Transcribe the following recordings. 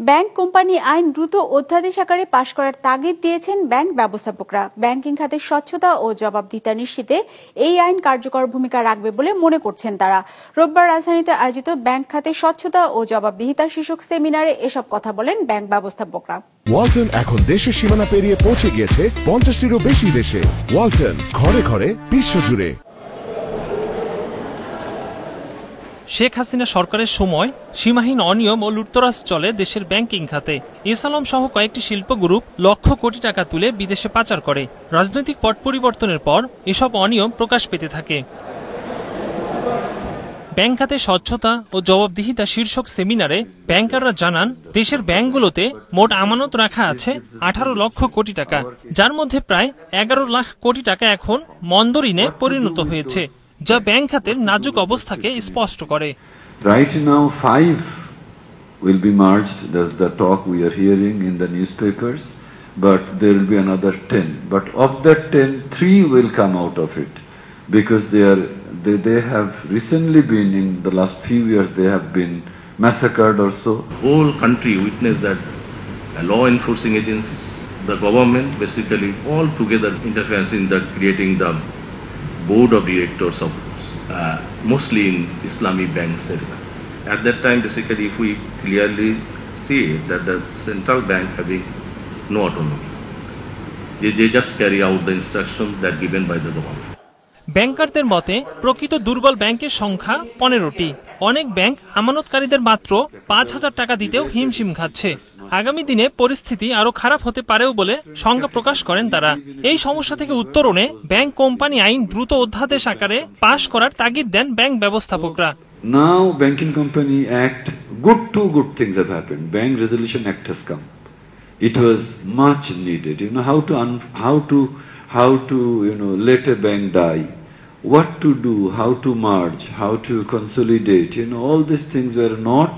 Bank company আইন দ্রুত অধ্যাদেশ আকারে পাশ করার তাগিদ দিয়েছেন ব্যাংক ব্যবস্থাপকরা। ব্যাংকিং খাতে স্বচ্ছতা ও জবাবদিহিতা নিশ্চিতে এই আইন কার্যকর ভূমিকা রাখবে বলে মনে করছেন তারা। রোববার রাজধানীতে আয়োজিত ব্যাংক খাতে স্বচ্ছতা ও জবাবদিহিতা শীর্ষক সেমিনারে এসব কথা বলেন ব্যাংক ব্যবস্থাপকরা। ওয়ালটন এখন দেশের সীমানা পেরিয়ে পৌঁছে গিয়েছে 50টিরও বেশি দেশে। ওয়ালটন, ঘরে ঘরে, বিশ্বজুড়ে। শেখ হাসিনা সরকারের সময় সীমাহীন অনিয়ম ও লুটতরাজ চলে দেশের ব্যাংকিং খাতে। এসালম সহ কয়েকটি শিল্প গ্রুপ লক্ষ কোটি টাকা তুলে বিদেশে পাচার করে। রাজনৈতিক পট পরিবর্তনের পর এসব অনিয়ম প্রকাশ পেতে থাকে। ব্যাংক খাতে স্বচ্ছতা ও জবাবদিহিতা শীর্ষক সেমিনারে ব্যাংকাররা জানান, দেশের ব্যাংকগুলোতে মোট আমানত রাখা আছে 18 লক্ষ কোটি টাকা, যার মধ্যে প্রায় 11 লাখ কোটি টাকা এখন মন্দ ঋণে পরিণত হয়েছে, যা ব্যাংক খাতের নাজুক অবস্থাকে স্পষ্ট করে। Right now 5 will be merged. That's the talk we are hearing in the newspapers, but there will be another 10. But of that 10, 3 will come out of it because they have recently been, in the last few years, they have been massacred or so. Whole country witnessed that law enforcing agencies, the government basically all together interference in the creating the board of directors of mostly in Islamic banks. At that time, basically, if we clearly see that the central bank having no autonomy, they just carry out the instructions that given by the government. ব্যাংকারদের মতে প্রকৃত দুর্বল ব্যাংকের সংখ্যা 15টি। অনেক bank আমানতকারীদের মাত্র 5,000 টাকা দিতেও হিমশিম খাচ্ছে। আগামী দিনে পরিস্থিতি আরো খারাপ হতে পারেও বলে শঙ্কা প্রকাশ করেন তারা। এই সমস্যা থেকে উত্তরণে ব্যাংক কোম্পানি আইন দ্রুত অধ্যাদেশ আকারে পাশ করার তাগিদ দেন bank ব্যবস্থাপকরা। Now Banking Company Act, two good things have happened. Bank Resolution Act has come. It was much needed. You know how to let a bank die, what to do, how to merge, how to consolidate. All these things were not.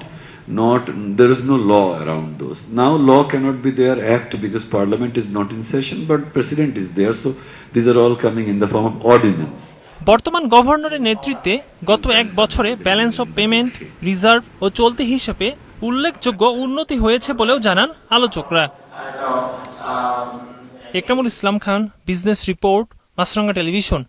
There is no law around those. Now law cannot be there, act, because Parliament is not in session, but President is there. So these are all coming in the form of ordinance. বর্তমান গভর্নরের নেতৃত্বে গত 1 বছরে balance of payment, reserve ও চলতি হিসেবে উল্লেখযোগ্য উন্নতি হয়েছে বলেও জানান আলোচকরা। একরামুল ইসলাম খান, বিজনেস রিপোর্ট, মাছরাঙ্গা টেলিভিশন।